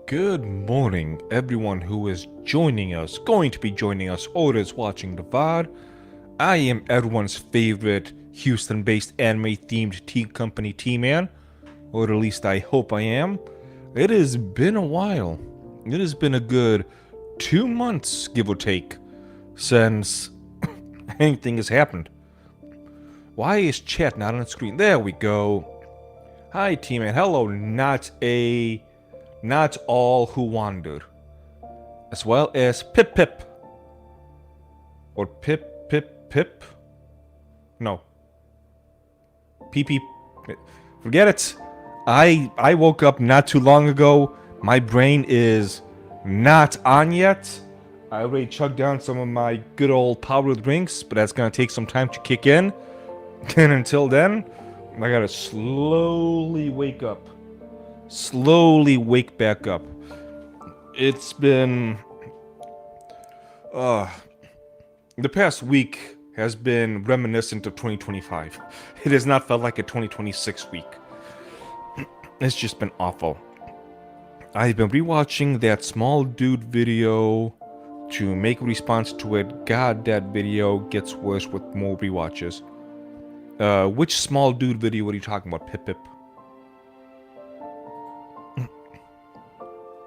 Good morning, everyone who is going to be joining us, or is watching the VOD. I am everyone's favorite Houston-based anime-themed tea company, Teaman, or at least I hope I am. It has been a while. It has been a good 2 months, give or take, since anything has happened. Why is chat not on the screen? There we go. Hi, Teaman. Hello, not all who wander, as well as Pip Pip, or Pip. No, PP. Forget it. I woke up not too long ago. My brain is not on yet. I already chugged down some of my good old powdered drinks, but that's gonna take some time to kick in. And until then, I gotta slowly wake up. Slowly wake back up. It's been the past week has been reminiscent of 2025. It has not felt like a 2026 week. It's just been awful. I've been rewatching that small dude video to make a response to it. God, that video gets worse with more rewatches. Which small dude video are you talking about, Pip Pip?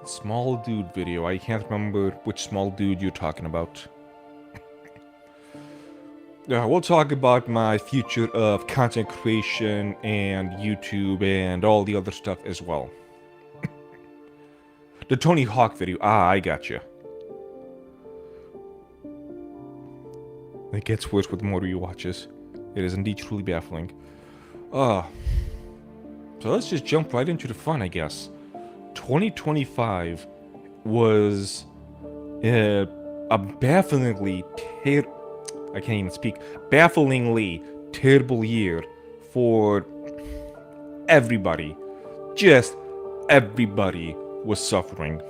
Small dude video. I can't remember which small dude you're talking about. We'll talk about my future of content creation and YouTube and all the other stuff as well. The Tony Hawk video. Ah, I gotcha. It gets worse with more rewatches. It is indeed truly baffling. So let's just jump right into the fun, I guess. 2025 was a bafflingly terrible year for everybody. Just everybody was suffering.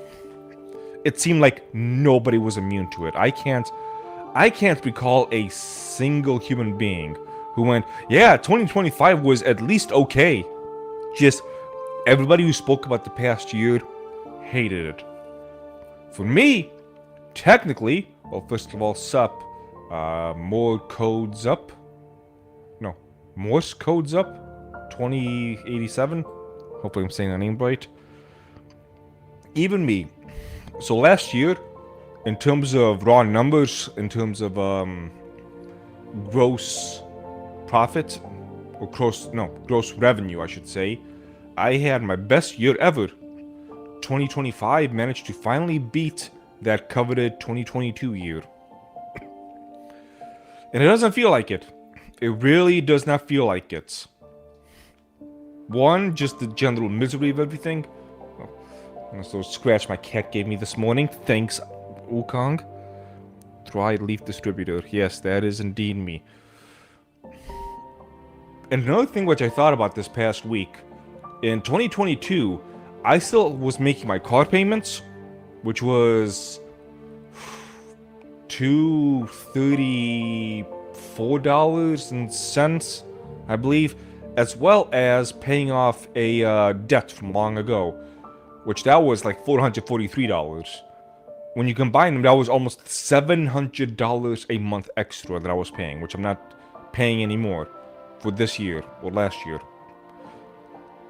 It seemed like nobody was immune to it. I can't recall a single human being who went, yeah, 2025 was at least okay. Just everybody who spoke about the past year hated it. For me, technically, well, first of all, Morse codes up, 2087. Hopefully I'm saying that name right. Even me. So last year, in terms of raw numbers, in terms of gross profit, or gross revenue, I should say, I had my best year ever. 2025 managed to finally beat that coveted 2022 year. And it doesn't feel like it. It really does not feel like it. One, just the general misery of everything. That's little scratch my cat gave me this morning. Thanks, Wukong. Dry leaf distributor. Yes, that is indeed me. And another thing which I thought about this past week. In 2022, I still was making my car payments, which was $234.00, I believe, as well as paying off a debt from long ago, which that was like $443. When you combine them, that was almost $700 a month extra that I was paying, which I'm not paying anymore for this year or last year.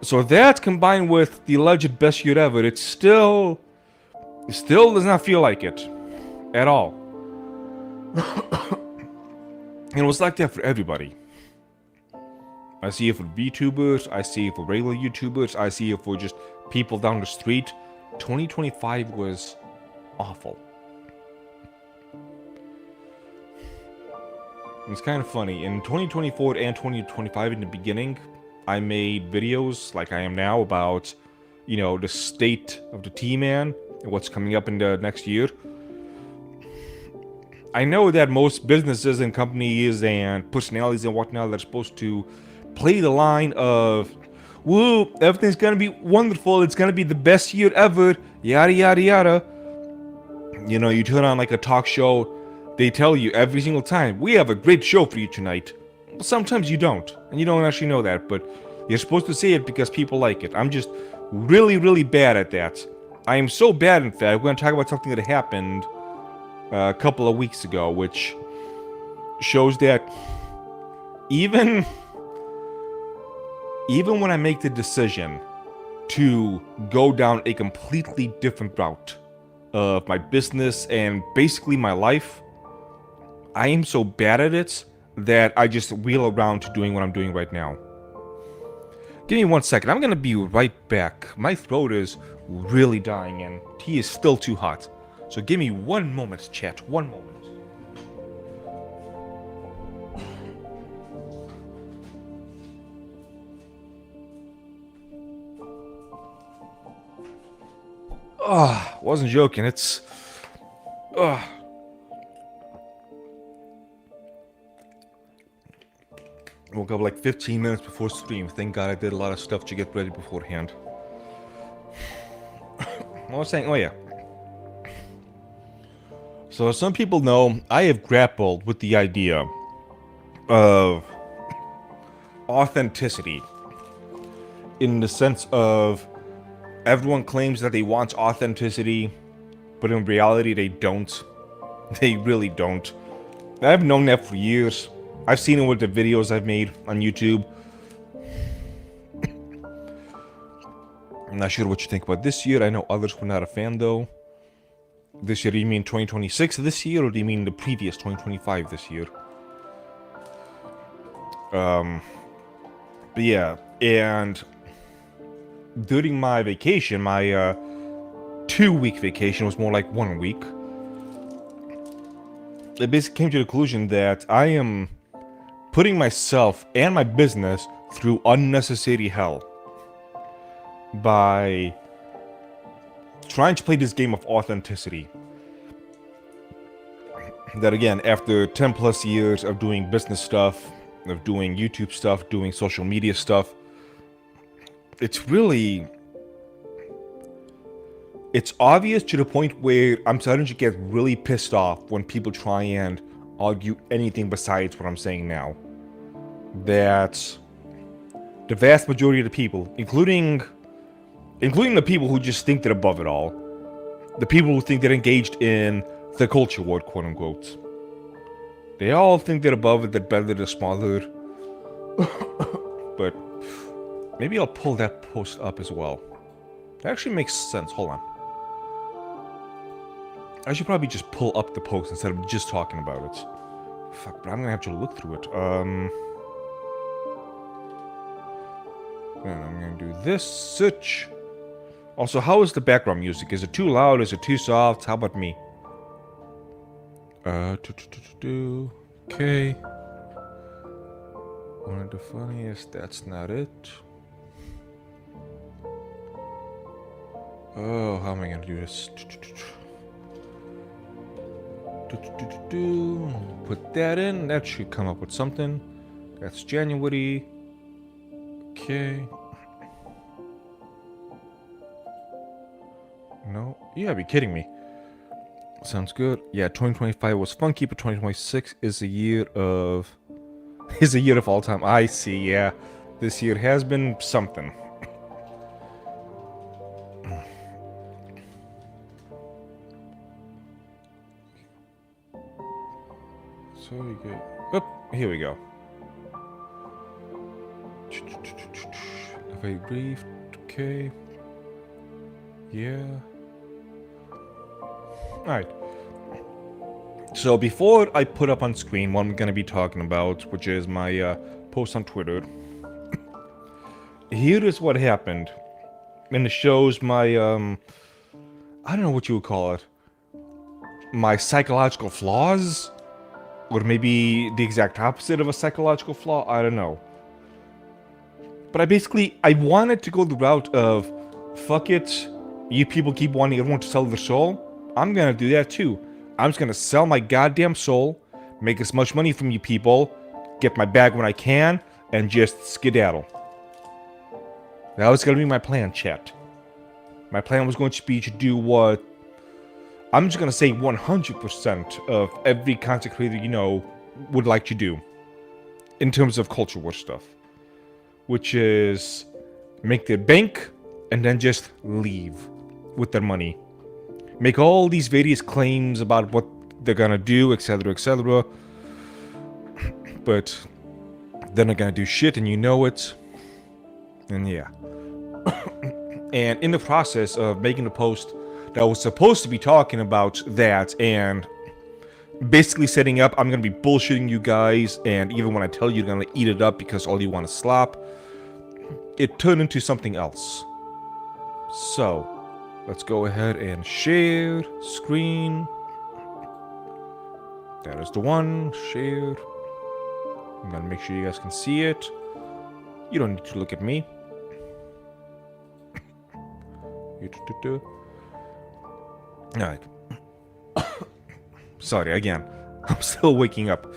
So that combined with the alleged best year ever, it still does not feel like it at all. And it was like that for everybody. I see it for VTubers, I see it for regular YouTubers, I see it for just people down the street. 2025 was awful. It's kind of funny. In 2024 and 2025 in the beginning, I made videos like I am now about, the state of the Teaman and what's coming up in the next year. I know that most businesses and companies and personalities and whatnot that are supposed to play the line of, woo, everything's gonna be wonderful, it's gonna be the best year ever, yada yada yada. You turn on like a talk show, they tell you every single time, we have a great show for you tonight. Well, sometimes you don't, and you don't actually know that, but you're supposed to say it because people like it. I'm just really, really bad at that. I am so bad, in fact, we're going to talk about something that happened a couple of weeks ago, which shows that even when I make the decision to go down a completely different route of my business and basically my life, I am so bad at it that I just wheel around to doing what I'm doing right now. Give me 1 second. I'm gonna be right back. My throat is really dying and tea is still too hot. So give me 1 moment, chat. 1 moment. Wasn't joking. It's... Woke up like 15 minutes before stream. Thank God I did a lot of stuff to get ready beforehand. What was I saying? Oh yeah. So as some people know, I have grappled with the idea of authenticity. In the sense of everyone claims that they want authenticity, but in reality they don't. They really don't. I've known that for years. I've seen it with the videos I've made on YouTube. I'm not sure what you think about this year. I know others were not a fan though. This year, do you mean 2026 this year, or do you mean the previous 2025 this year? But yeah, and during my vacation, my 2-week vacation was more like 1 week. I basically came to the conclusion that I am putting myself and my business through unnecessary hell by trying to play this game of authenticity. That again, after 10 plus years of doing business stuff, of doing YouTube stuff, doing social media stuff, it's obvious to the point where I'm starting to get really pissed off when people try and argue anything besides what I'm saying now. That the vast majority of the people, including the people who just think they're above it all, the people who think they're engaged in the culture war, quote unquote, they all think they're above it, they're better, they're smarter. But maybe I'll pull that post up as well. That actually makes sense. Hold on. I should probably just pull up the post instead of just talking about it. Fuck, but I'm gonna have to look through it. And I'm gonna do this. Search. Also, how is the background music? Is it too loud? Is it too soft? How about me? Okay. One of the funniest. That's not it. Oh, how am I gonna do this? Put that in. That should come up with something. That's January. Okay. No. You gotta be kidding me. Sounds good. Yeah, 2025 was funky, but 2026 is a year of... is a year of all time. I see, yeah. This year has been something. So you get... Oh, here we go. Very brief. Okay. Yeah. Alright. So before I put up on screen what I'm going to be talking about, which is my post on Twitter, here is what happened. And it shows my, I don't know what you would call it. My psychological flaws? Or maybe the exact opposite of a psychological flaw? I don't know. But I wanted to go the route of, fuck it, you people keep wanting everyone to sell their soul. I'm gonna do that too. I'm just gonna sell my goddamn soul, make as much money from you people, get my bag when I can, and just skedaddle. That was gonna be my plan, chat. My plan was going to be to do what... I'm just gonna say 100% of every content creator you know would like to do. In terms of culture war stuff. Which is... make their bank, and then just leave. with their money. Make all these various claims about what they're gonna do, etc., etc. But they're not gonna do shit, and you know it. And yeah. And in the process of making a post that was supposed to be talking about that and basically setting up, I'm gonna be bullshitting you guys, and even when I tell you you're gonna eat it up because all you want is slop, it turned into something else. So, let's go ahead and share screen. That is the one. Share. I'm gonna make sure you guys can see it. You don't need to look at me. Alright. Sorry, again. I'm still waking up.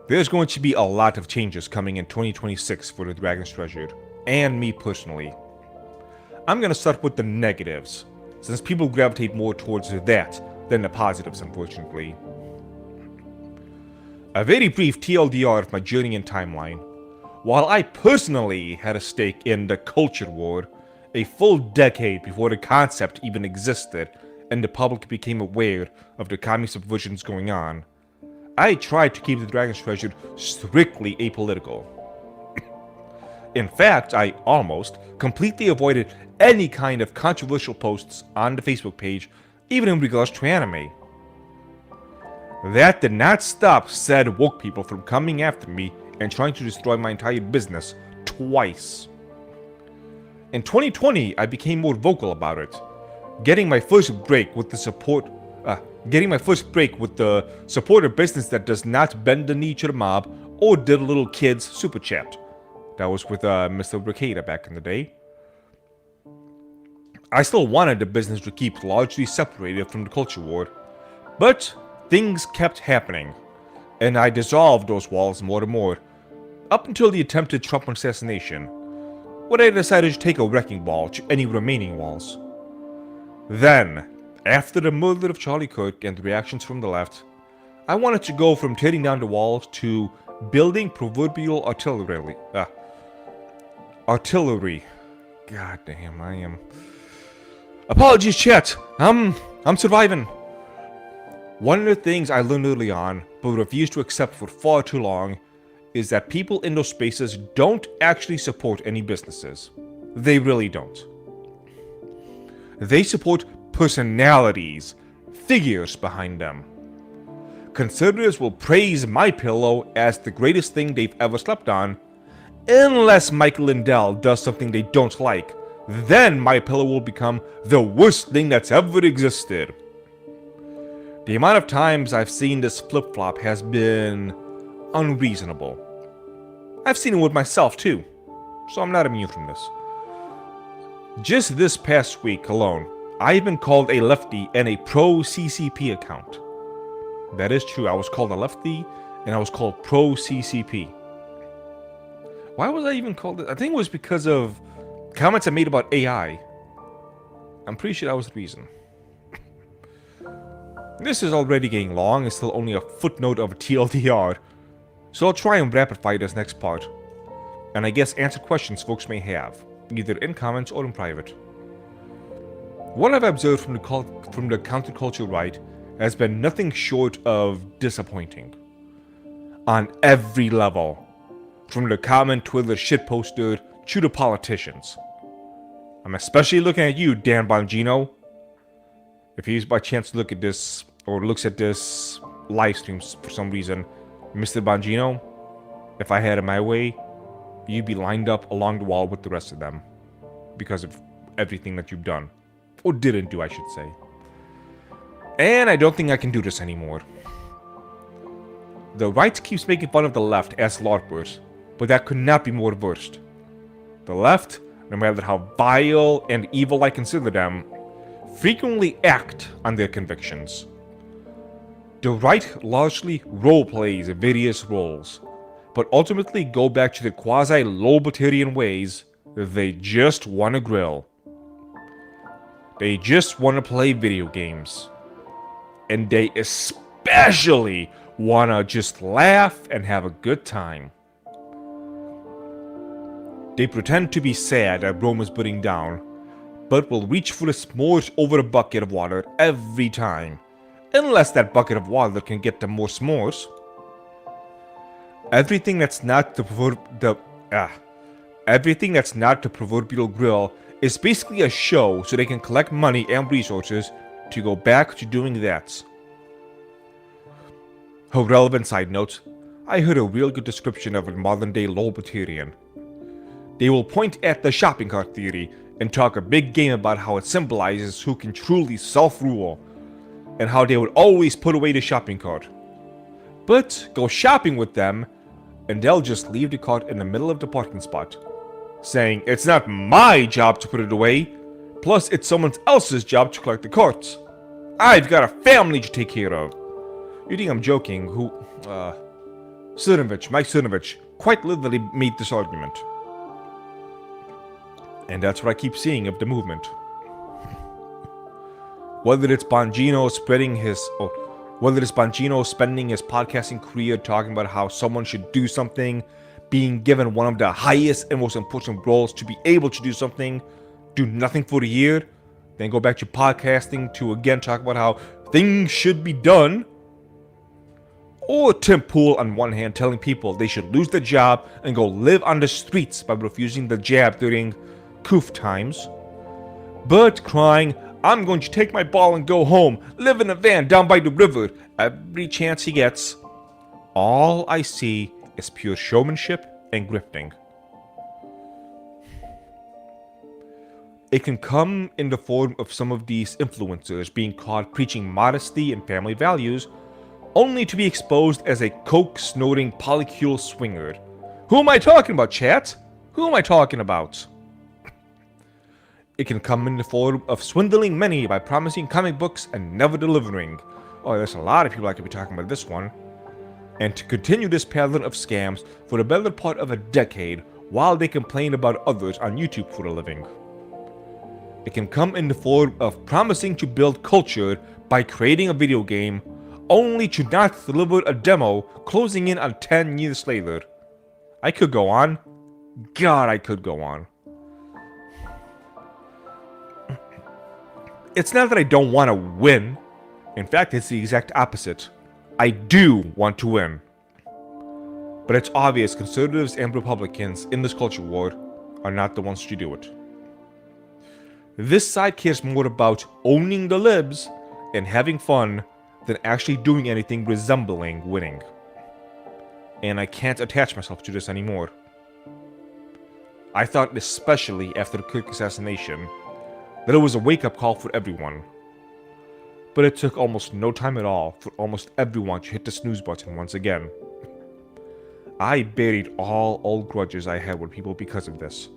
There's going to be a lot of changes coming in 2026 for the Dragon's Treasure, and me personally. I'm gonna start with the negatives, since people gravitate more towards that than the positives, unfortunately. A very brief TLDR of my journey and timeline. While I personally had a stake in the culture war, a full decade before the concept even existed and the public became aware of the commie subversions going on, I tried to keep the Dragon's Treasure strictly apolitical. In fact, I almost completely avoided any kind of controversial posts on the Facebook page, even in regards to anime. That did not stop said woke people from coming after me and trying to destroy my entire business twice. In 2020, I became more vocal about it, getting my first break with the supporter business that does not bend the knee to the mob or did a little kids super chat. That was with Mr. Bricada back in the day. I still wanted the business to keep largely separated from the culture war, but things kept happening, and I dissolved those walls more and more, up until the attempted Trump assassination, when I decided to take a wrecking ball to any remaining walls. Then, after the murder of Charlie Kirk and the reactions from the left, I wanted to go from tearing down the walls to building proverbial artillery. God damn, I am... Apologies, chat! I'm surviving! One of the things I learned early on, but refused to accept for far too long, is that people in those spaces don't actually support any businesses. They really don't. They support personalities, figures behind them. Conservatives will praise MyPillow as the greatest thing they've ever slept on, unless Michael Lindell does something they don't like. Then MyPillow will become the worst thing that's ever existed. The amount of times I've seen this flip-flop has been unreasonable. I've seen it with myself too, so I'm not immune from this. Just this past week alone, I've been called a lefty and a pro-CCP account. That is true, I was called a lefty and I was called pro-CCP. Why was I even called it? I think it was because of comments I made about AI. I'm pretty sure that was the reason. This is already getting long, it's still only a footnote of a TLDR, so I'll try and rapid fire this next part, and I guess answer questions folks may have, either in comments or in private. What I've observed from the counterculture right has been nothing short of disappointing. On every level, from the common Twitter shitposter to the politicians. I'm especially looking at you, Dan Bongino. If he's by chance look at this, or looks at this live stream for some reason, Mr. Bongino, if I had it my way, you'd be lined up along the wall with the rest of them. Because of everything that you've done. Or didn't do, I should say. And I don't think I can do this anymore. The right keeps making fun of the left as LARPers, but that could not be more reversed. The left, no matter how vile and evil I consider them, frequently act on their convictions. The right largely roleplays various roles, but ultimately go back to the quasi-libertarian ways. They just want to grill. They just want to play video games. And they especially want to just laugh and have a good time. They pretend to be sad that Rome is burning down, but will reach for a s'mores over a bucket of water every time, unless that bucket of water can get them more s'mores. Everything that's not the proverbial grill is basically a show so they can collect money and resources to go back to doing that. A relevant side note, I heard a real good description of a modern day Lolbertarian. They will point at the shopping cart theory and talk a big game about how it symbolizes who can truly self-rule, and how they would always put away the shopping cart. But go shopping with them, and they'll just leave the cart in the middle of the parking spot, saying it's not my job to put it away, plus it's someone else's job to collect the carts. I've got a family to take care of. You think I'm joking? Mike Cernovich, quite literally made this argument. And that's what I keep seeing of the movement. Whether it's Bongino spending his podcasting career talking about how someone should do something, being given one of the highest and most important roles to be able to do something, do nothing for a year, then go back to podcasting to again talk about how things should be done. Or Tim Pool on one hand telling people they should lose their job and go live on the streets by refusing the jab during coof times. But crying, I'm going to take my ball and go home, live in a van down by the river, every chance he gets. All I see is pure showmanship and grifting. It can come in the form of some of these influencers being caught preaching modesty and family values, only to be exposed as a coke-snorting polycule swinger. Who am I talking about, chat? Who am I talking about? It can come in the form of swindling many by promising comic books and never delivering. Oh, there's a lot of people I could be talking about this one. And to continue this pattern of scams for the better part of a decade while they complain about others on YouTube for a living. It can come in the form of promising to build culture by creating a video game, only to not deliver a demo, closing in on 10 years later. I could go on. God, I could go on. It's not that I don't want to win. In fact, it's the exact opposite. I do want to win. But it's obvious conservatives and Republicans in this culture war are not the ones to do it. This side cares more about owning the libs and having fun than actually doing anything resembling winning. And I can't attach myself to this anymore. I thought, especially after the Kirk assassination, that it was a wake-up call for everyone. But it took almost no time at all for almost everyone to hit the snooze button once again. I buried all old grudges I had with people because of this.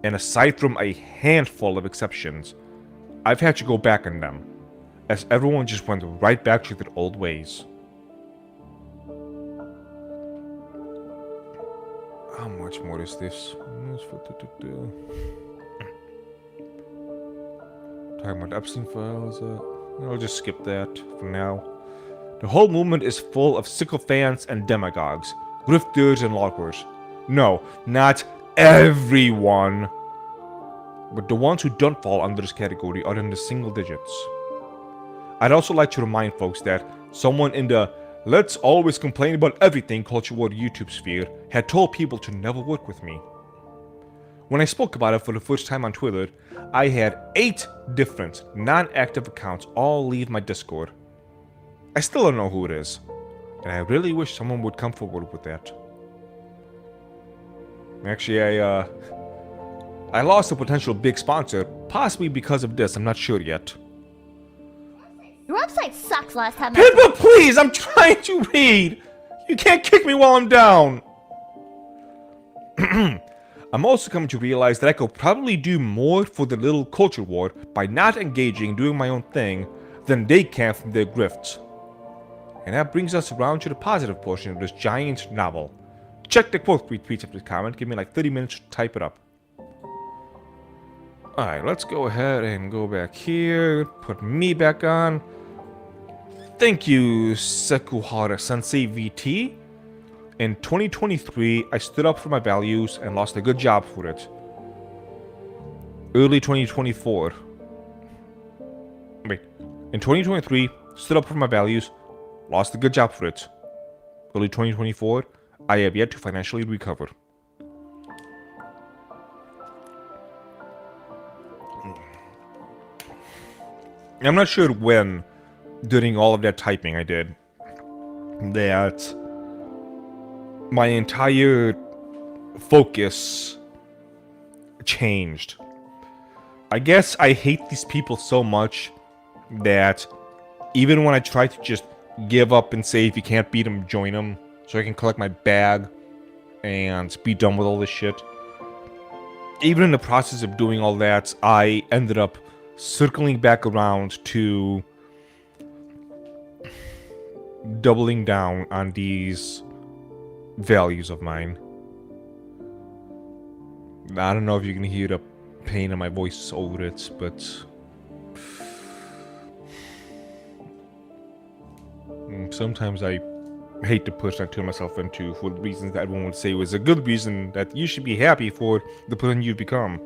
And aside from a handful of exceptions, I've had to go back on them, as everyone just went right back to their old ways. How much more is this? Talking about Epstein files. I'll just skip that for now. The whole movement is full of sycophants and demagogues, grifters and lurkers. No, not everyone. But the ones who don't fall under this category are in the single digits. I'd also like to remind folks that someone in the let's always complain about everything culture war YouTube sphere had told people to never work with me. When I spoke about it for the first time on Twitter, I had 8 different non-active accounts all leave my Discord. I still don't know who it is, and I really wish someone would come forward with that. Actually, I lost a potential big sponsor, possibly because of this, I'm not sure yet. Your website sucks last time. Pippa, please! I'm trying to read! You can't kick me while I'm down! I'm also coming to realize that I could probably do more for the little culture war by not engaging and doing my own thing than they can from their grifts. And that brings us around to the positive portion of this giant novel. Check the quote retweets of this comment, give me like 30 minutes to type it up. Alright, let's go ahead and go back here, put me back on. Thank you, Sekuhara Sensei VT. In 2023, I stood up for my values and lost a good job for it. Early 2024. Wait. In 2023, stood up for my values, lost a good job for it. Early 2024, I have yet to financially recover. I'm not sure when, during all of that typing I did, that my entire focus changed. I guess I hate these people so much that even when I try to just give up and say if you can't beat them, join them, so I can collect my bag and be done with all this shit. Even in the process of doing all that, I ended up circling back around to doubling down on these values of mine. I don't know if you can hear the pain in my voice over it, but sometimes I hate to push that to myself into for reasons that everyone would say was a good reason that you should be happy for the person you've become.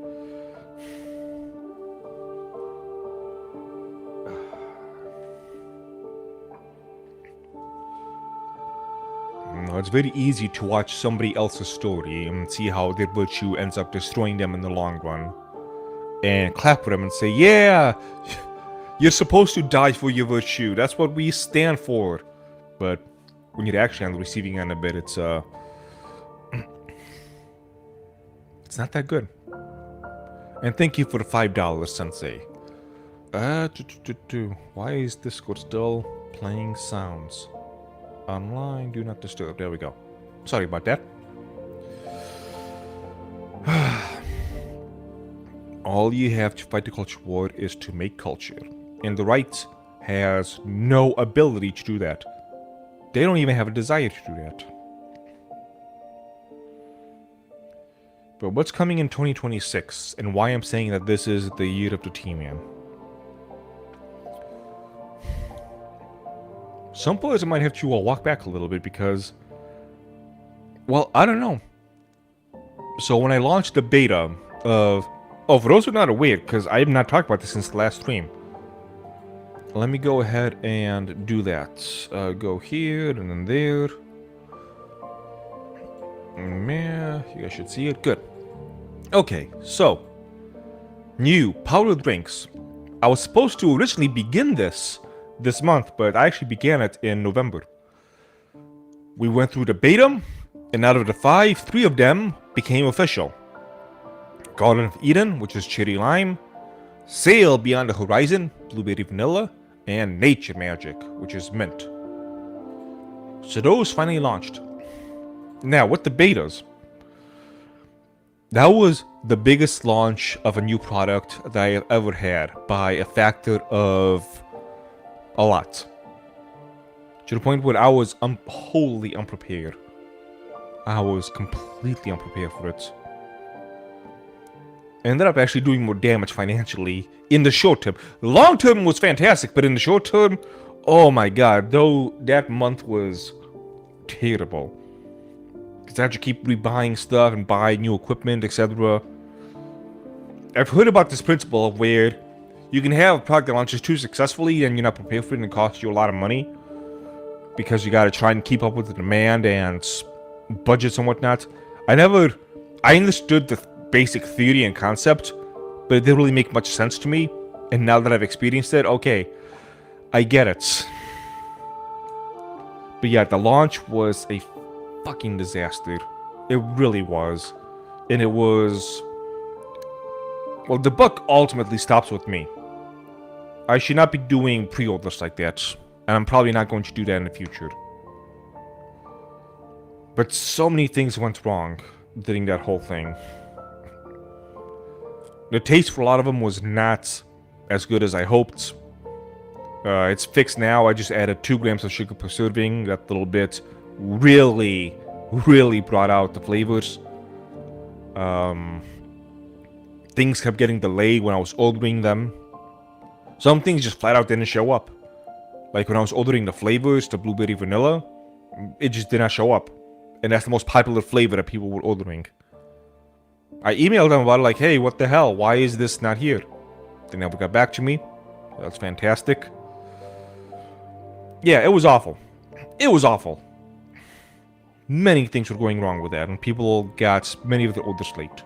It's very easy to watch somebody else's story and see how their virtue ends up destroying them in the long run. And clap for them and say, yeah, you're supposed to die for your virtue. That's what we stand for. But when you're actually on the receiving end of it, it's not that good. And thank you for the $5, Sensei. Why is Discord still playing sounds? Online, do not disturb. There we go. Sorry about that. All you have to fight the culture war is to make culture. And the right has no ability to do that. They don't even have a desire to do that. But what's coming in 2026 and why I'm saying that this is the year of the Teaman. Some players might have to walk back a little bit because, well, I don't know. So when I launched the beta of, oh, for those who are not aware, because I have not talked about this since the last stream. Let me go ahead and do that. Go here and then there. Yeah, you guys should see it. Good. Okay, so new powdered drinks. I was supposed to originally begin this month, but I actually began it in November. We went through the beta, and out of the 5, 3 of them became official. Garden of Eden, which is cherry lime, Sail Beyond the Horizon, blueberry vanilla, and Nature Magic, which is mint. So those finally launched. Now, with the betas, that was the biggest launch of a new product that I have ever had by a factor of a lot. To the point where I was wholly unprepared. I was completely unprepared for it. I ended up actually doing more damage financially in the short term. The long term was fantastic, but in the short term, oh my god, though that month was terrible. Because I had to keep rebuying stuff and buy new equipment, etc. I've heard about this principle of where you can have a product that launches too successfully and you're not prepared for it and it costs you a lot of money. Because you gotta try and keep up with the demand and budgets and whatnot. I understood the basic theory and concept, but it didn't really make much sense to me. And now that I've experienced it, okay, I get it. But yeah, the launch was a fucking disaster. It really was. And it was... well, the buck ultimately stops with me. I should not be doing pre-orders like that. And I'm probably not going to do that in the future. But so many things went wrong during that whole thing. The taste for a lot of them was not as good as I hoped. It's fixed now. I just added 2 grams of sugar per serving. That little bit really, really brought out the flavors. Things kept getting delayed when I was ordering them. Some things just flat out didn't show up. Like when I was ordering the flavors, the blueberry vanilla, it just did not show up. And that's the most popular flavor that people were ordering. I emailed them about it, like, hey, what the hell? Why is this not here? They never got back to me. That's fantastic. Yeah, it was awful. It was awful. Many things were going wrong with that, and people got many of their orders late.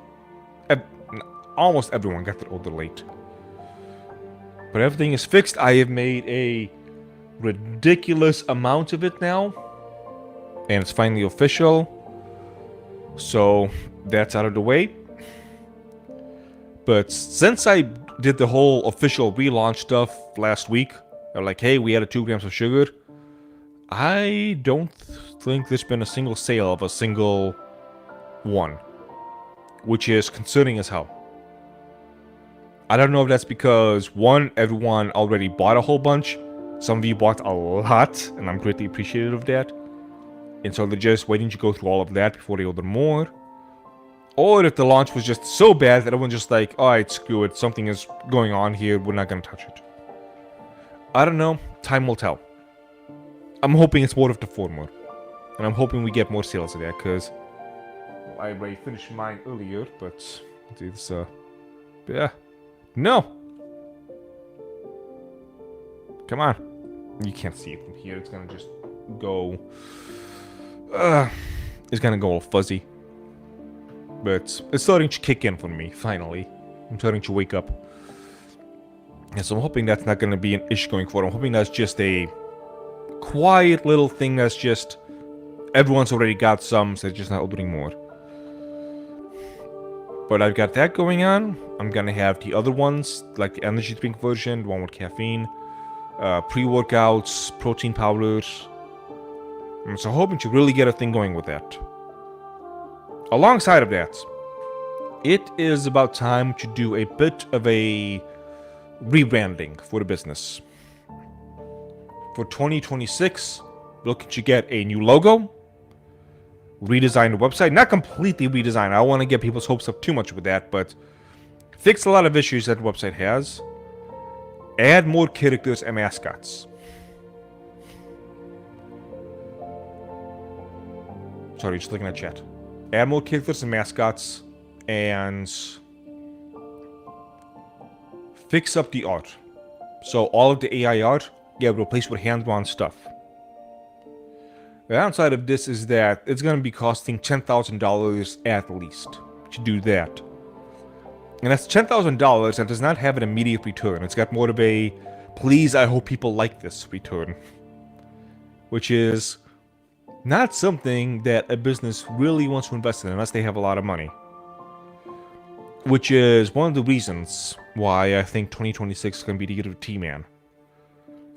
Almost everyone got their order late. But everything is fixed. I have made a ridiculous amount of it now. And it's finally official. So that's out of the way. But since I did the whole official relaunch stuff last week, they're like, hey, we added 2 grams of sugar. I don't think there's been a single sale of a single one. Which is concerning as hell. I don't know if that's because, one, everyone already bought a whole bunch. Some of you bought a lot, and I'm greatly appreciative of that. And so they're just waiting to go through all of that before they order more. Or if the launch was just so bad that everyone's just like, alright, screw it, something is going on here, we're not gonna touch it. I don't know, time will tell. I'm hoping it's more of the former. And I'm hoping we get more sales of that, because I already finished mine earlier, but it's, yeah. No! Come on. You can't see it from here. It's gonna just go... it's gonna go all fuzzy. But it's starting to kick in for me, finally. I'm starting to wake up. And so I'm hoping that's not gonna be an issue going forward. I'm hoping that's just a quiet little thing that's just... Everyone's already got some, so they're just not ordering more. But I've got that going on. I'm gonna have the other ones, like the energy drink version, the one with caffeine, pre-workouts, protein powders. I'm so hoping to really get a thing going with that. Alongside of that, it is about time to do a bit of a rebranding for the business. For 2026, looking to get a new logo, redesign the website, not completely redesign. I don't want to get people's hopes up too much with that, but fix a lot of issues that the website has. Add more characters and mascots. Sorry, just looking at chat. Add more characters and mascots, and fix up the art. So all of the AI art get replaced with hand-drawn stuff. The downside of this is that it's going to be costing $10,000 at least to do that. And that's $10,000 that does not have an immediate return. It's got more of a, please, I hope people like this return. Which is not something that a business really wants to invest in unless they have a lot of money. Which is one of the reasons why I think 2026 is going to be the year of Teaman.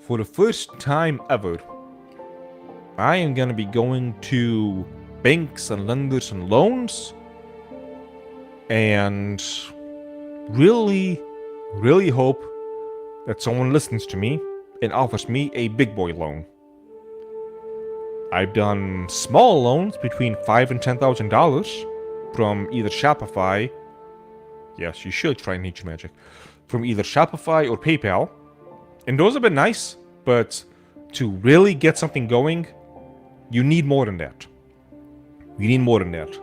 For the first time ever, I am going to be going to banks and lenders and loans and really, really hope that someone listens to me and offers me a big boy loan. I've done small loans between $5,000 and $10,000 from either Shopify. Yes, you should try Niche Magic. From either Shopify or PayPal. And those have been nice, but to really get something going, you need more than that. You need more than that.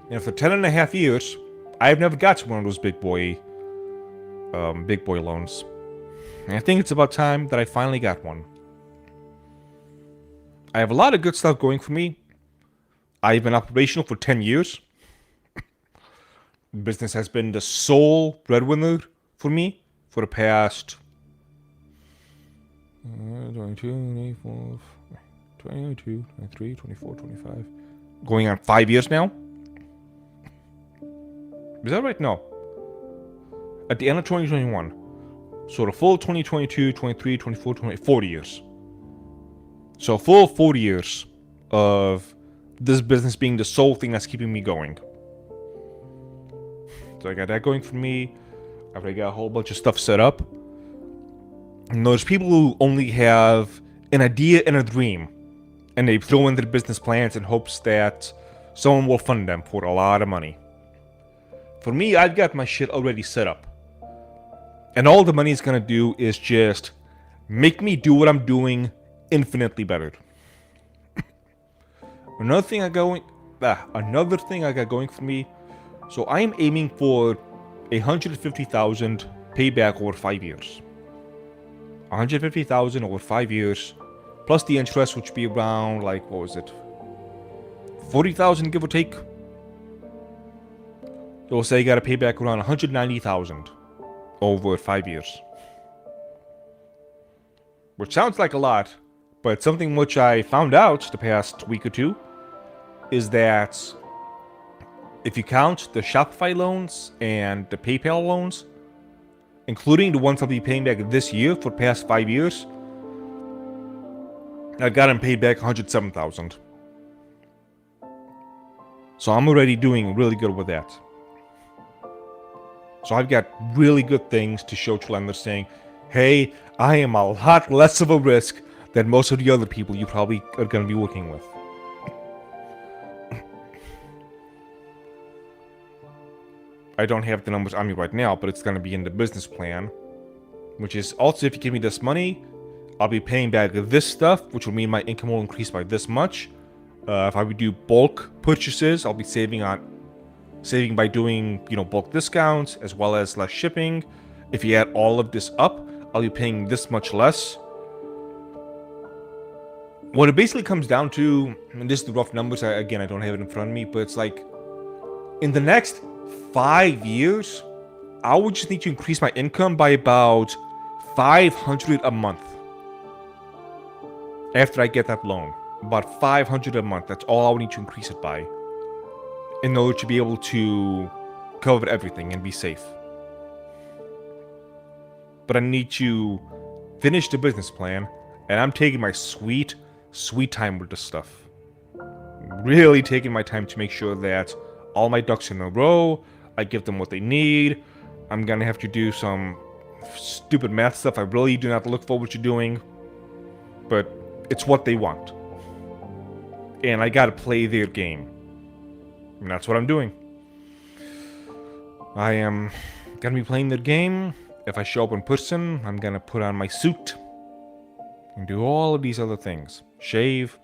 And for 10.5 years, I've never got one of those big boy loans. And I think it's about time that I finally got one. I have a lot of good stuff going for me. I've been operational for 10 years. Business has been the sole breadwinner for me for the past 22, 23, 24, 25. Going on 5 years now. Is that right? No. At the end of 2021. So the full 2022, 23, 24, 25, 40 years. So a full 40 years of this business being the sole thing that's keeping me going. So I got that going for me. I've already got a whole bunch of stuff set up. And there's people who only have an idea and a dream. And they throw in their business plans in hopes that someone will fund them for a lot of money. For me, I've got my shit already set up. And all the money is gonna do is just make me do what I'm doing infinitely better. Another thing I got going for me So I am aiming for 150,000 payback over 5 years. 150,000 over 5 years, plus the interest, which would be around, like, what was it? 40,000, give or take. So say I gotta pay back around 190,000 over 5 years. Which sounds like a lot, but something which I found out the past week or two is that if you count the Shopify loans and the PayPal loans, including the ones I'll be paying back this year for the past 5 years, I got them paid back 107,000. So I'm already doing really good with that. So I've got really good things to show to lenders saying, hey, I am a lot less of a risk than most of the other people you probably are going to be working with. I don't have the numbers on me right now, but it's going to be in the business plan. Which is also, if you give me this money, I'll be paying back this stuff, which will mean my income will increase by this much. If I would do bulk purchases, I'll be saving by doing, bulk discounts as well as less shipping. If you add all of this up, I'll be paying this much less. What it basically comes down to, and this is the rough numbers, I don't have it in front of me, but it's like, in the next 5 years, I would just need to increase my income by about 500 a month. After I get that loan. About 500 a month, that's all I would need to increase it by. In order to be able to cover everything and be safe. But I need to finish the business plan, and I'm taking my sweet time with this stuff. Really taking my time to make sure that all my ducks in a row, I give them what they need. I'm gonna have to do some stupid math stuff I really do not look forward to doing, but it's what they want. And I gotta play their game. And that's what I'm doing. I am gonna be playing their game. If I show up in person, I'm gonna put on my suit and do all of these other things. Shave.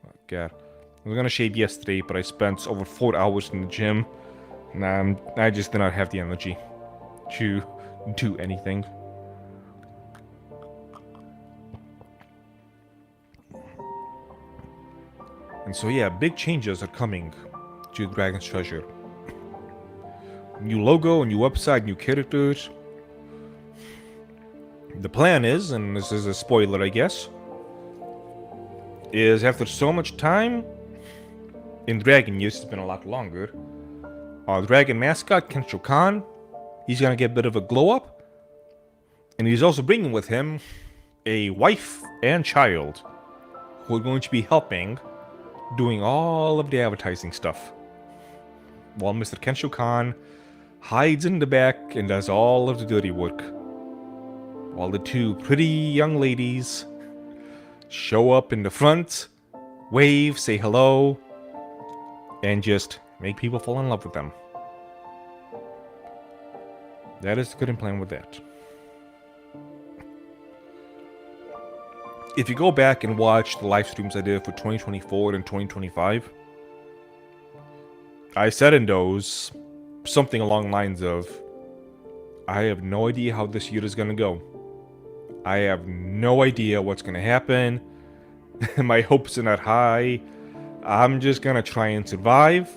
Oh, God. I was gonna shave yesterday, but I spent over 4 hours in the gym. And I just did not have the energy to do anything. And so yeah, big changes are coming to Dragon's Treasure. New logo, new website, new characters. The plan is, and this is a spoiler I guess, is after so much time, in Dragon years it's been a lot longer, our Dragon mascot, Kensho Khan, he's gonna get a bit of a glow up, and he's also bringing with him a wife and child who are going to be helping doing all of the advertising stuff, while Mr. Kensho Khan hides in the back and does all of the dirty work, while the two pretty young ladies show up in the front, wave, say hello, and just make people fall in love with them. That is the good plan with that. If you go back and watch the live streams I did for 2024 and 2025, I said in those something along the lines of, I have no idea how this year is going to go. I have no idea what's going to happen. My hopes are not high. I'm just going to try and survive,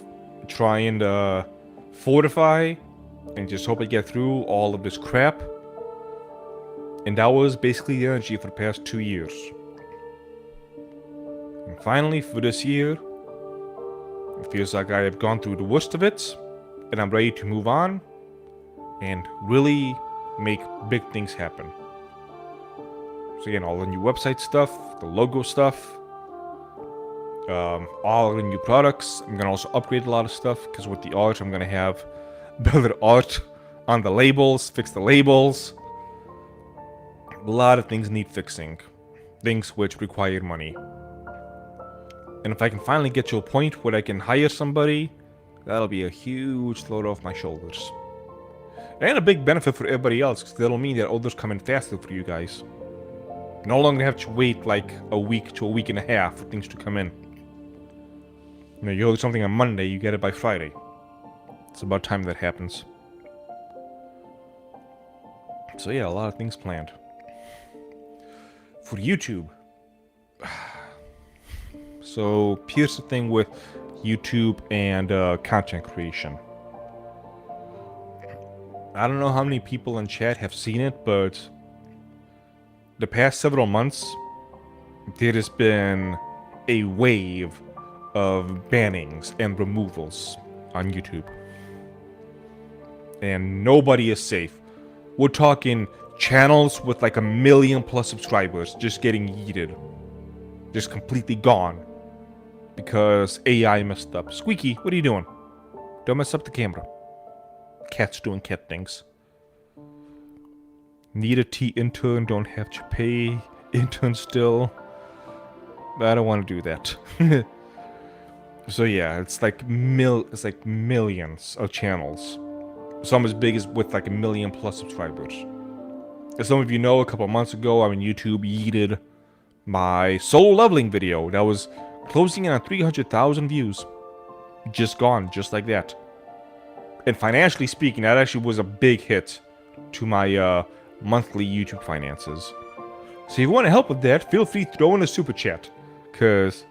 try and fortify, and just hope I get through all of this crap. And that was basically the energy for the past 2 years. And finally, for this year, it feels like I have gone through the worst of it, and I'm ready to move on and really make big things happen. So again, all the new website stuff, the logo stuff, all the new products. I'm gonna also upgrade a lot of stuff, because with the art, I'm gonna have better art on the labels, fix the labels. A lot of things need fixing, things which require money. And if I can finally get to a point where I can hire somebody, that'll be a huge load off my shoulders. And a big benefit for everybody else, because that'll mean that orders come in faster for you guys. No longer have to wait like a week to a week and a half for things to come in. You order something on Monday, you get it by Friday. It's about time that happens. So yeah, a lot of things planned. For YouTube. So here's the thing with YouTube and content creation. I don't know how many people in chat have seen it, but the past several months, there has been a wave of bannings and removals on YouTube. And nobody is safe. We're talking channels with like 1 million plus subscribers just getting yeeted. Just completely gone. Because AI messed up. Squeaky, what are you doing? Don't mess up the camera. Cat's doing cat things. Need a T intern, don't have to pay intern still. I don't want to do that. So yeah, it's like millions of channels. Some as big as with like 1 million plus subscribers. As some of you know, a couple months ago, YouTube yeeted my solo leveling video that was closing in on 300,000 views. Just gone, just like that. And financially speaking, that actually was a big hit to my monthly YouTube finances. So if you want to help with that, feel free to throw in a super chat. Because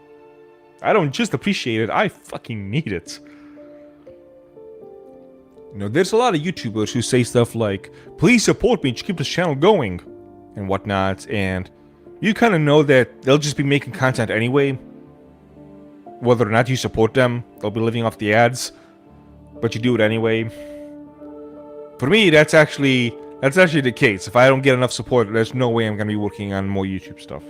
I don't just appreciate it, I fucking need it. You know, there's a lot of YouTubers who say stuff like, please support me to keep this channel going, and whatnot, and you kind of know that they'll just be making content anyway. Whether or not you support them, they'll be living off the ads, but you do it anyway. For me, that's actually the case. If I don't get enough support, there's no way I'm going to be working on more YouTube stuff.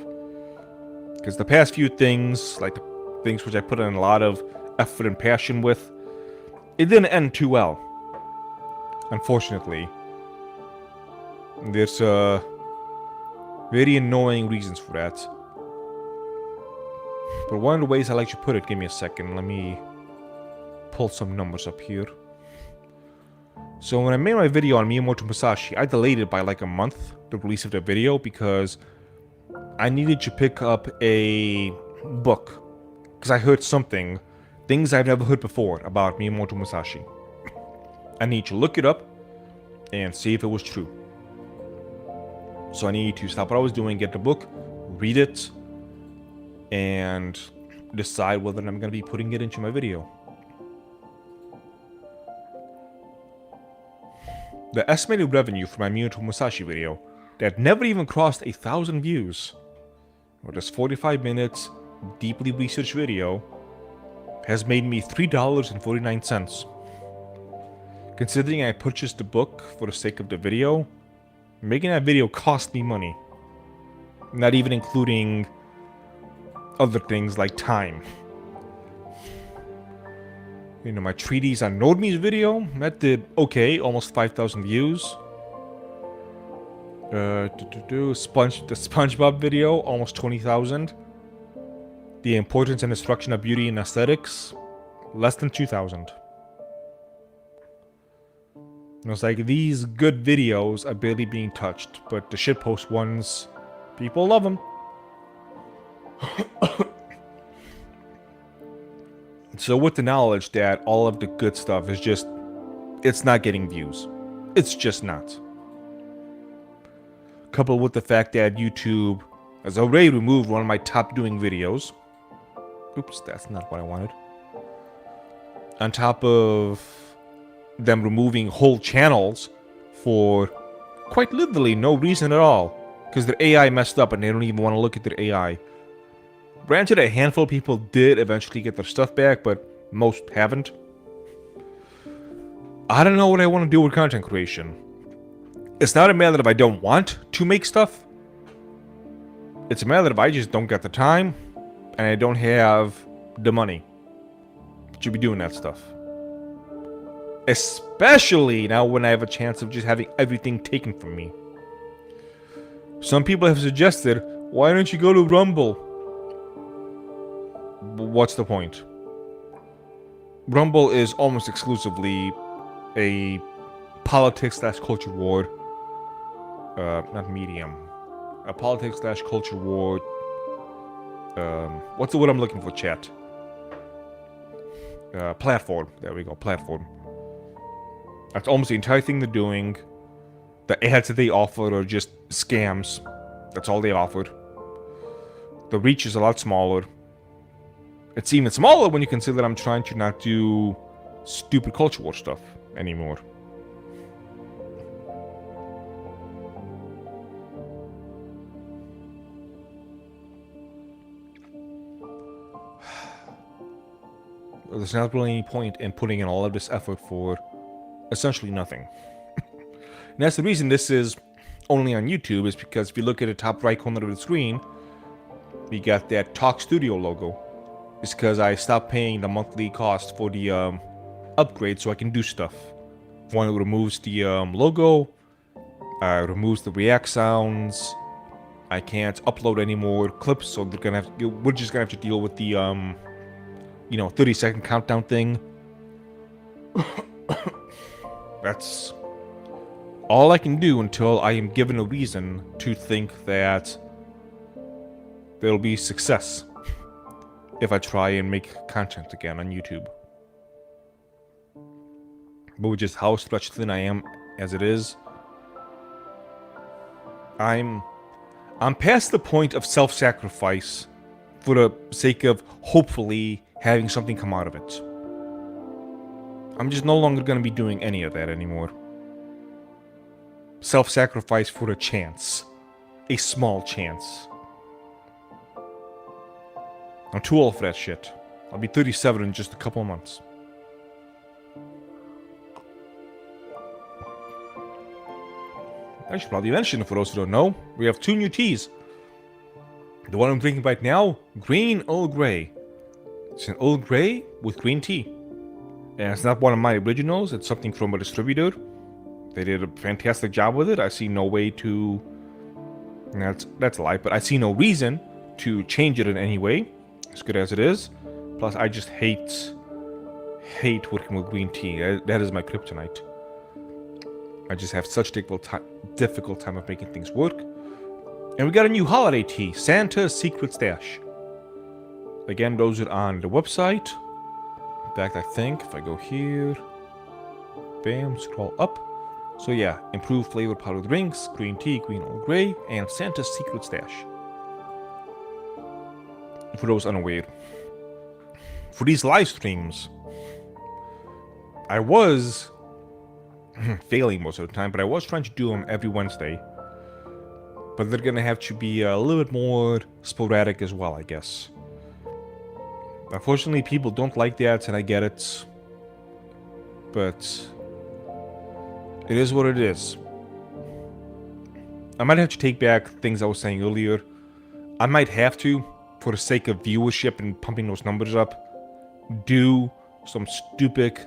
Because the past few things, like the things which I put in a lot of effort and passion with, it didn't end too well. Unfortunately. There's very annoying reasons for that. But one of the ways I like to put it, give me a second, let me pull some numbers up here. So when I made my video on Miyamoto Musashi, I delayed it by like a month, the release of the video, because I needed to pick up a book. Because I heard things I've never heard before about Miyamoto Musashi. I need to look it up and see if it was true. So I need to stop what I was doing, get the book, read it, and decide whether I'm going to be putting it into my video. The estimated revenue for my Miyamoto Musashi video that never even crossed 1,000 views, or this 45 minutes deeply researched video, has made me $3.49. Considering I purchased the book for the sake of the video, making that video cost me money. Not even including other things like time. You know, my treatise on Nordme's video, that did okay, almost 5,000 views. The SpongeBob video, almost 20,000. The importance and instruction of beauty and aesthetics, less than 2,000. It's like, these good videos are barely being touched, but the shitpost ones, people love them. So with the knowledge that all of the good stuff is just, it's not getting views. It's just not. Coupled with the fact that YouTube has already removed one of my top doing videos. Oops, that's not what I wanted. On top of them removing whole channels for quite literally no reason at all. Because their AI messed up and they don't even want to look at their AI. Granted, a handful of people did eventually get their stuff back, but most haven't. I don't know what I want to do with content creation. It's not a matter of I don't want to make stuff. It's a matter of I just don't get the time, and I don't have the money to be doing that stuff. Especially now when I have a chance of just having everything taken from me. Some people have suggested, why don't you go to Rumble? What's the point? Rumble is almost exclusively a politics/culture war. Not medium. A politics/culture war. What's the word I'm looking for, chat? Platform. There we go, platform. That's almost the entire thing they're doing. The ads that they offer are just scams. That's all they offer. The reach is a lot smaller. It's even smaller when you consider that I'm trying to not do stupid culture war stuff anymore. There's not really any point in putting in all of this effort for essentially nothing. And that's the reason this is only on YouTube, is because if you look at the top right corner of the screen, we got that Talk Studio logo. It's because I stopped paying the monthly cost for the upgrade so I can do stuff. One, it removes the logo, removes the React sounds. I can't upload any more clips, so we're just gonna have to deal with the 30-second countdown thing. That's all I can do until I am given a reason to think that there'll be success if I try and make content again on YouTube. But with just how stretched thin I am as it is, I'm past the point of self-sacrifice for the sake of hopefully having something come out of it. I'm just no longer going to be doing any of that anymore. Self-sacrifice for a chance. A small chance. I'm too old for that shit. I'll be 37 in just a couple of months. I should probably mention, for those who don't know, we have 2 new teas. The one I'm drinking right now, Green Earl Grey. It's an Earl Grey with green tea. And it's not one of my originals, it's something from a distributor. They did a fantastic job with it. I see no way to... That's a lie, but I see no reason to change it in any way. As good as it is. Plus, I just hate working with green tea. That is my kryptonite. I just have such difficult time of making things work. And we got a new holiday tea, Santa's Secret Stash. Again, those are on the website. In fact, I think if I go here, bam, scroll up. So yeah, improved flavor powdered drinks, green tea, green Earl Grey, and Santa's Secret Stash. For those unaware. For these live streams, I was failing most of the time, but I was trying to do them every Wednesday. But they're gonna have to be a little bit more sporadic as well, I guess. Unfortunately, people don't like that, and I get it. But it is what it is. I might have to take back things I was saying earlier. I might have to, for the sake of viewership and pumping those numbers up, do some stupid,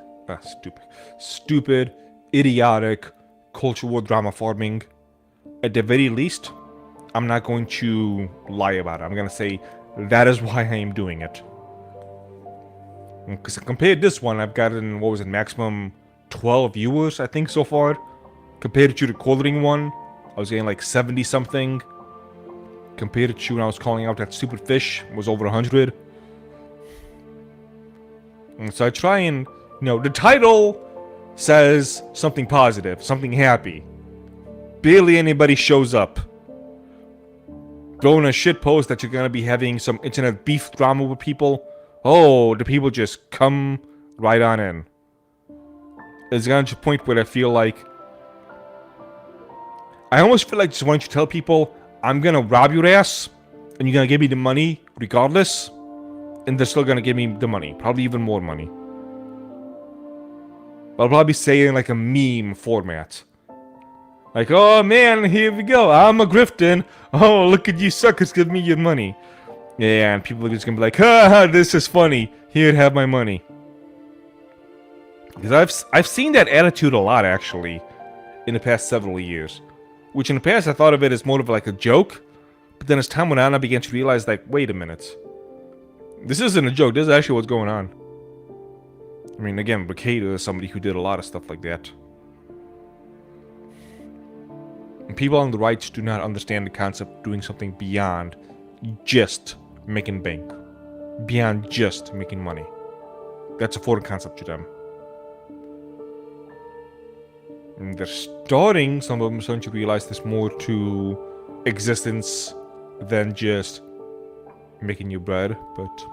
idiotic culture war drama farming. At the very least, I'm not going to lie about it. I'm going to say that is why I am doing it. Because compared to this one, I've gotten, what was it, maximum 12 viewers, I think, so far. Compared to the coloring one, I was getting like 70 something. Compared to when I was calling out that stupid fish, it was over 100. And so I try and, the title says something positive, something happy. Barely anybody shows up. Throwing a shit post that you're gonna be having some internet beef drama with people. Oh, the people just come right on in. It's gotten to a point where I feel like... I almost feel like just wanting to tell people, I'm gonna rob your ass, and you're gonna give me the money regardless, and they're still gonna give me the money. Probably even more money. I'll probably say it in like a meme format. Like, oh man, here we go. I'm a grifting. Oh, look at you suckers, give me your money. Yeah, and people are just gonna be like, ha, this is funny. Here, have my money. Because I've seen that attitude a lot, actually, in the past several years. Which in the past, I thought of it as more of like a joke. But then as time went on, I began to realize, like, wait a minute. This isn't a joke. This is actually what's going on. I mean, again, Bricada is somebody who did a lot of stuff like that. And people on the right do not understand the concept of doing something beyond just making bank. Beyond just making money. That's a foreign concept to them. And they're starting, some of them starting to realize there's more to existence than just making you bread, but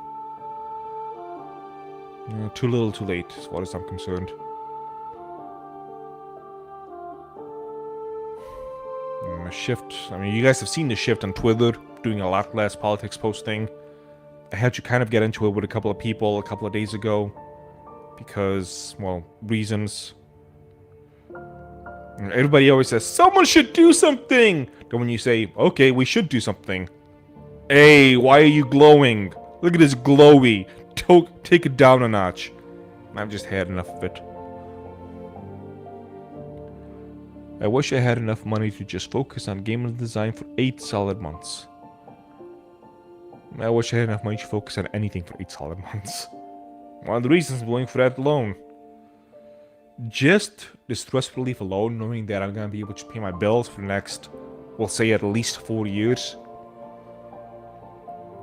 too little too late as far as I'm concerned. A shift, I mean, you guys have seen the shift on Twitter, doing a lot less politics posting. I had to kind of get into it with a couple of people a couple of days ago because, well, reasons. Everybody always says, someone should do something! Then when you say, okay, we should do something. Hey, why are you glowing? Look at this glowy. Take it down a notch. I've just had enough of it. I wish I had enough money to just focus on game design for 8 solid months. I wish I had enough money to focus on anything for 8 solid months. One of the reasons I'm going for that loan. Just the stress relief alone, knowing that I'm going to be able to pay my bills for the next, we'll say at least 4 years.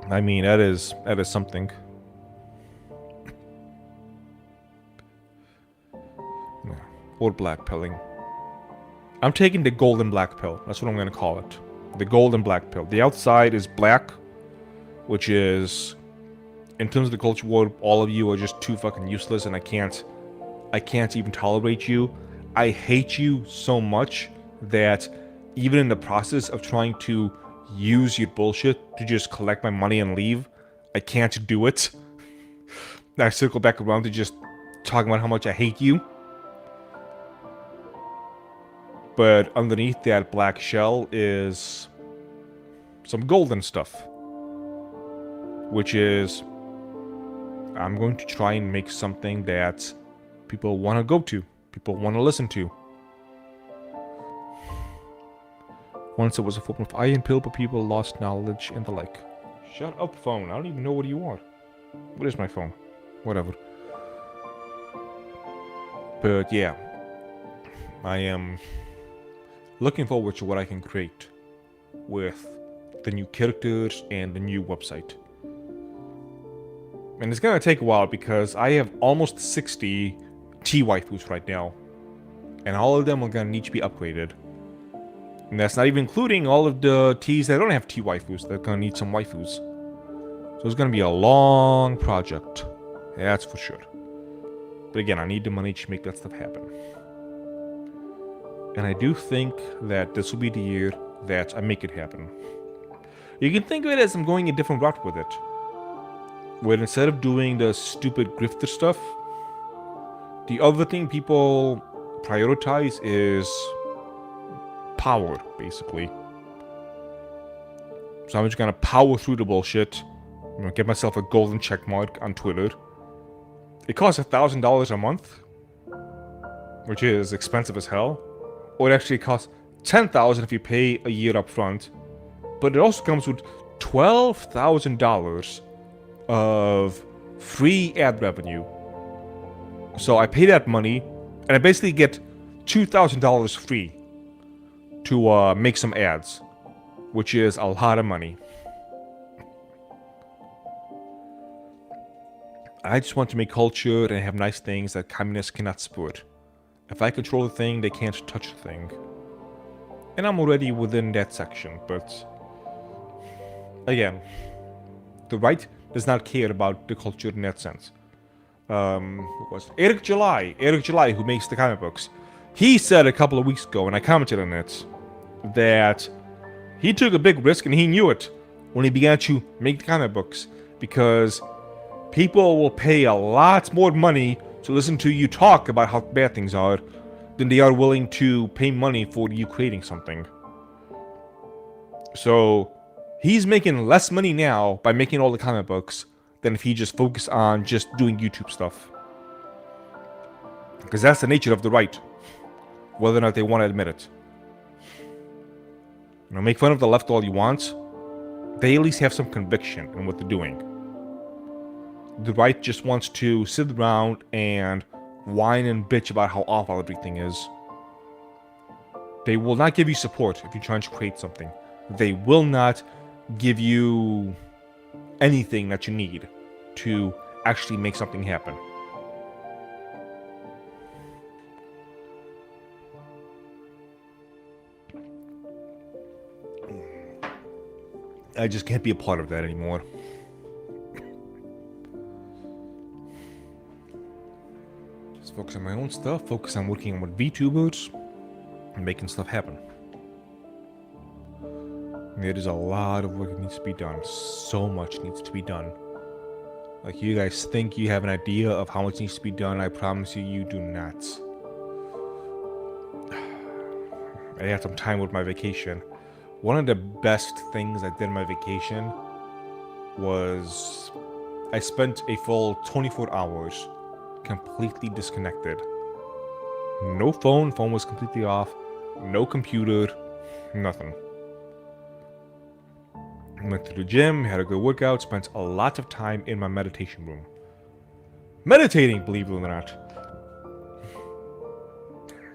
I mean, that is something. Or black pilling. I'm taking the golden black pill. That's what I'm going to call it. The golden black pill. The outside is black, which is, in terms of the culture war, all of you are just too fucking useless, and I can't even tolerate you. I hate you so much that even in the process of trying to use your bullshit to just collect my money and leave, I can't do it. I circle back around to just talking about how much I hate you. But underneath that black shell is some golden stuff. Which is, I'm going to try and make something that people want to go to. People want to listen to. Once it was a form of iron pill, but people lost knowledge and the like. Shut up, phone. I don't even know what you are. What is my phone? Whatever. But yeah. I am looking forward to what I can create with the new characters and the new website. And it's gonna take a while because I have almost 60 T-waifus right now. And all of them are gonna need to be upgraded. And that's not even including all of the Ts that don't have T-waifus. They're gonna need some waifus. So it's gonna be a long project. That's for sure. But again, I need the money to make that stuff happen. And I do think that this will be the year that I make it happen. You can think of it as I'm going a different route with it. Where instead of doing the stupid grifter stuff, the other thing people prioritize is power, basically. So I'm just gonna power through the bullshit. I'm gonna get myself a golden check mark on Twitter. It costs $1,000 a month, which is expensive as hell. Or it actually costs $10,000 if you pay a year up front. But it also comes with $12,000 of free ad revenue. So I pay that money, and I basically get $2,000 free to make some ads, which is a lot of money. I just want to make culture and have nice things that communists cannot support. If I control the thing, they can't touch the thing. And I'm already within that section, but again, the right does not care about the culture in that sense. What was it? Eric July, who makes the comic books, he said a couple of weeks ago, and I commented on it, that he took a big risk and he knew it when he began to make the comic books, because people will pay a lot more money to listen to you talk about how bad things are than they are willing to pay money for you creating something. So he's making less money now by making all the comic books than if he just focused on just doing YouTube stuff. Because that's the nature of the right, whether or not they want to admit it. You know, make fun of the left all you want, they at least have some conviction in what they're doing. The right just wants to sit around and whine and bitch about how awful everything is. They will not give you support if you're trying to create something. They will not give you anything that you need to actually make something happen. I just can't be a part of that anymore. Just focus on my own stuff, focus on working with VTubers, and making stuff happen. There is a lot of work that needs to be done. So much needs to be done. Like, you guys think you have an idea of how much needs to be done. I promise you, you do not. I had some time with my vacation. One of the best things I did on my vacation was I spent a full 24 hours completely disconnected. No phone. Phone was completely off. No computer. Nothing. Went to the gym, had a good workout, spent a lot of time in my meditation room. Meditating, believe it or not.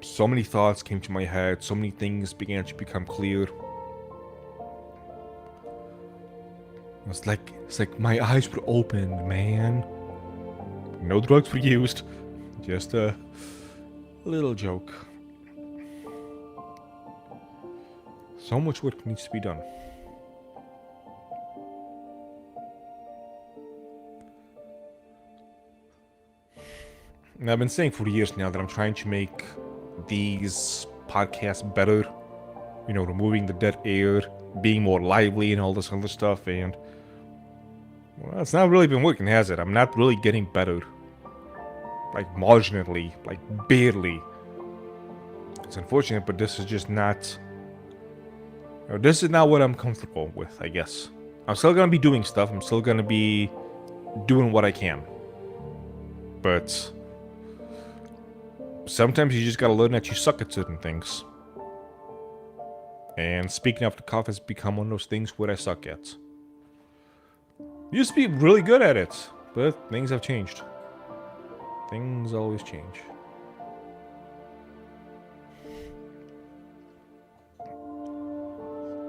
So many thoughts came to my head, so many things began to become clear. It's like my eyes were opened, man. No drugs were used. Just a little joke. So much work needs to be done. And I've been saying for years now that I'm trying to make these podcasts better. You know, removing the dead air, being more lively and all this other stuff, and well, it's not really been working, has it? I'm not really getting better. Like, marginally, like, barely. It's unfortunate, but this is just not... You know, this is not what I'm comfortable with, I guess. I'm still gonna be doing stuff, I'm still gonna be doing what I can. But... sometimes you just gotta learn that you suck at certain things. And speaking off the cuff has become one of those things where I suck at. Used to be really good at it, but things have changed. Things always change.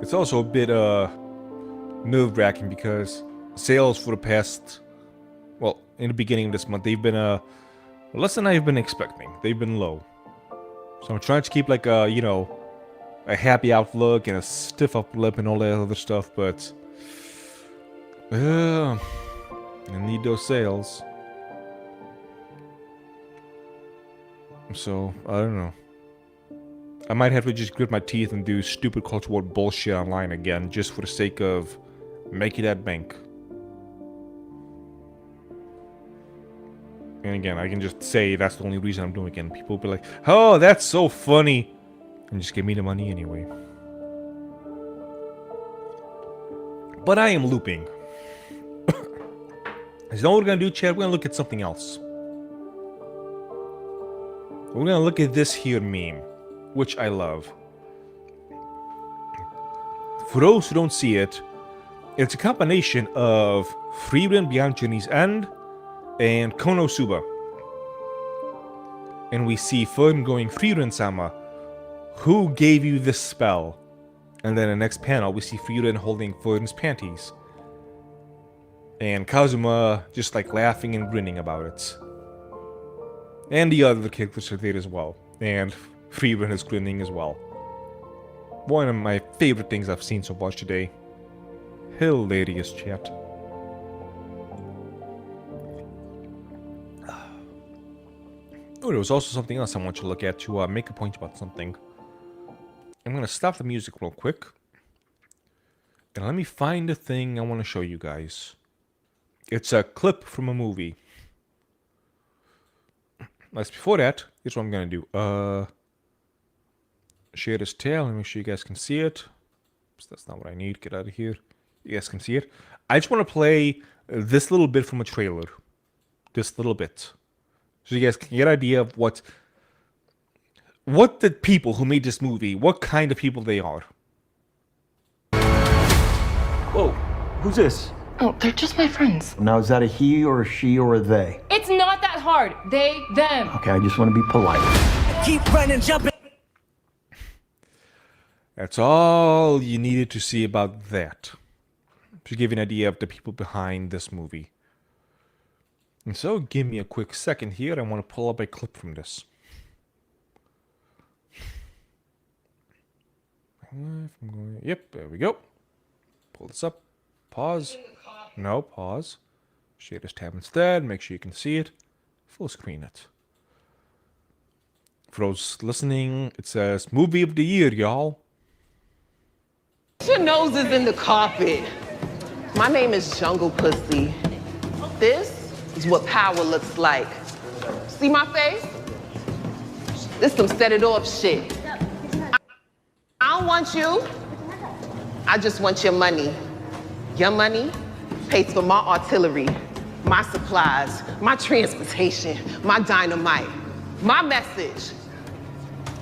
It's also a bit nerve-wracking because sales for the past, well, in the beginning of this month, they've been less than I've been expecting. They've been low. So I'm trying to keep like a, you know, a happy outlook and a stiff upper lip and all that other stuff, but I need those sales. So, I don't know. I might have to just grit my teeth and do stupid culture war bullshit online again, just for the sake of making that bank. And again, I can just say that's the only reason I'm doing it, and people will be like, oh, that's so funny, and just give me the money anyway. But I am looping. You know what we're gonna do, Chad? We're gonna look at something else. We're gonna look at this here meme, which I love. For those who don't see it, it's a combination of Frieren Beyond Journey's End and Konosuba. And we see Fern going, Frieren-sama, who gave you this spell? And then in the next panel, we see Frieren holding Fern's panties. And Kazuma just like laughing and grinning about it. And the other characters are there as well. And Frieren is grinning as well. One of my favorite things I've seen so far today. Hilarious, chat. Oh, there was also something else I want you to look at to make a point about something. I'm going to stop the music real quick. And let me find the thing I want to show you guys. It's a clip from a movie. As before that, here's what I'm going to do. Share this tail and make sure you guys can see it. Oops, that's not what I need. Get out of here. You guys can see it. I just want to play this little bit from a trailer. This little bit. So you guys can get an idea of what the people who made this movie, what kind of people they are. Whoa, who's this? Oh, they're just my friends. Now, is that a he or a she or a they? It's not that hard. They, them. Okay, I just want to be polite. Keep running, jumping. That's all you needed to see about that. To give you an idea of the people behind this movie. And so, give me a quick second here. I want to pull up a clip from this. Yep, there we go. Pull this up. Pause. No, pause. Share this tab instead. Make sure you can see it. Full screen it. For those listening, it says Movie of the Year, y'all. Your nose is in the carpet. My name is Jungle Pussy. This is what power looks like. See my face? This some set it off shit. I don't want you. I just want your money. Your money pays for my artillery, my supplies, my transportation, my dynamite, my message.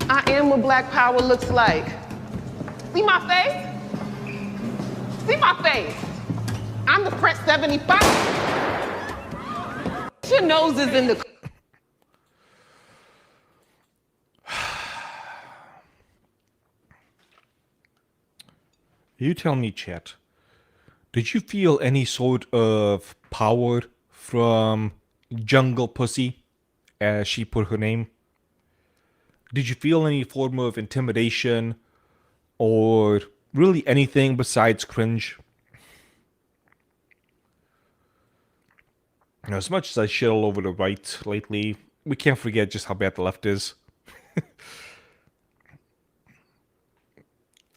I am what black power looks like. See my face? See my face? I'm the Prince 75. Your nose is in the... You tell me, chat. Did you feel any sort of power from Jungle Pussy, as she put her name? Did you feel any form of intimidation, or really anything besides cringe? Now, as much as I shit all over the right lately, we can't forget just how bad the left is.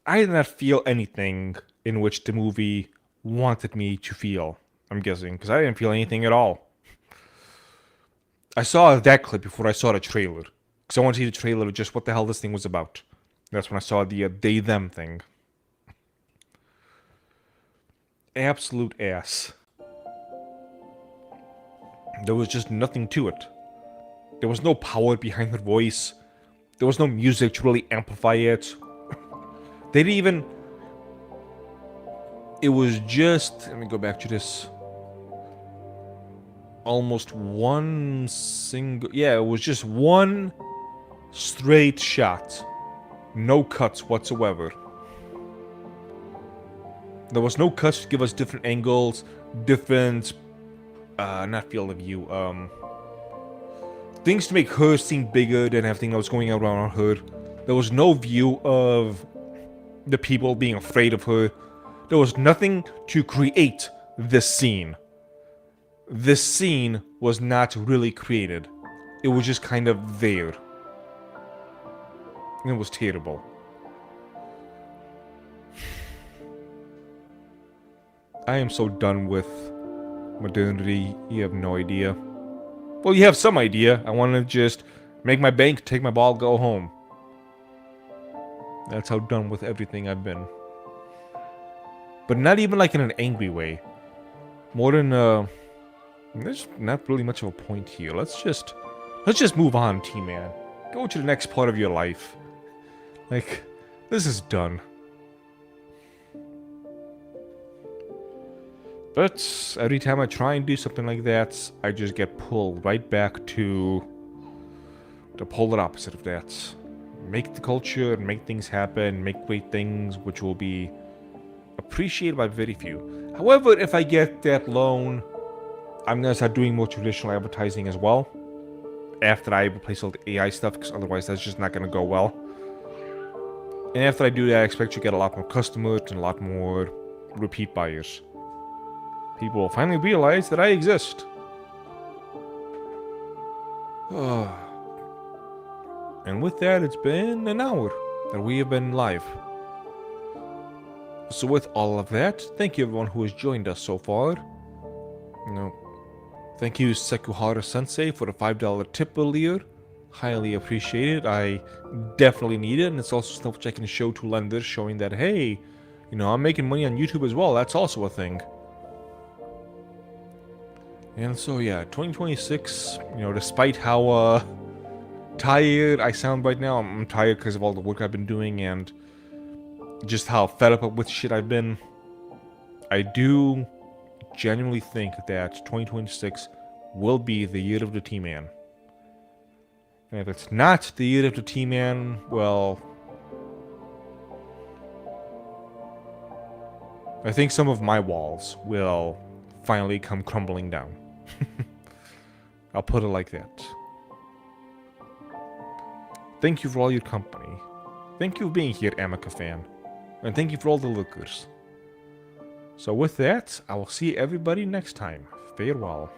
I did not feel anything in which the movie wanted me to feel, I'm guessing, because I didn't feel anything at all. I saw that clip before I saw the trailer, because I wanted to see the trailer of just what the hell this thing was about. That's when I saw the they-them thing. Absolute ass. There was just nothing to it. There was no power behind her voice. There was no music to really amplify it. They didn't even... It was just... Let me go back to this. Almost one single... Yeah, it was just one straight shot. No cuts whatsoever. There was no cuts to give us different angles, different... not field of view, things to make her seem bigger than everything that was going on around her. There was no view of the people being afraid of her. There was nothing to create this scene. This scene was not really created. It was just kind of there. And it was terrible. I am so done with modernity. You have no idea. Well, you have some idea. I want to just make my bank, take my ball, go home. That's how done with everything I've been. But not even like in an angry way. More than there's not really much of a point here. Let's just move on, Teaman. Go to the next part of your life. Like, this is done. But every time I try and do something like that, I just get pulled right back to the polar opposite of that. Make the culture and make things happen, make great things which will be appreciated by very few. However, if I get that loan, I'm going to start doing more traditional advertising as well. After I replace all the AI stuff, because otherwise that's just not going to go well. And after I do that, I expect to get a lot more customers and a lot more repeat buyers. People will finally realize that I exist. And with that, it's been an hour that we have been live. So with all of that, thank you everyone who has joined us so far. Thank you Sekuhara Sensei for the $5 tip earlier. Highly appreciated. I definitely need it, and it's also stuff which I can show to lenders, showing that, hey, I'm making money on YouTube as well. That's also a thing. And so yeah, 2026, despite how tired I sound right now, I'm tired because of all the work I've been doing and just how fed up with shit I've been. I do genuinely think that 2026 will be the year of the Teaman. And if it's not the year of the Teaman, well, I think some of my walls will finally come crumbling down. I'll put it like that. Thank you for all your company. Thank you for being here, Amica fan. And thank you for all the lookers. So with that, I will see everybody next time. Farewell.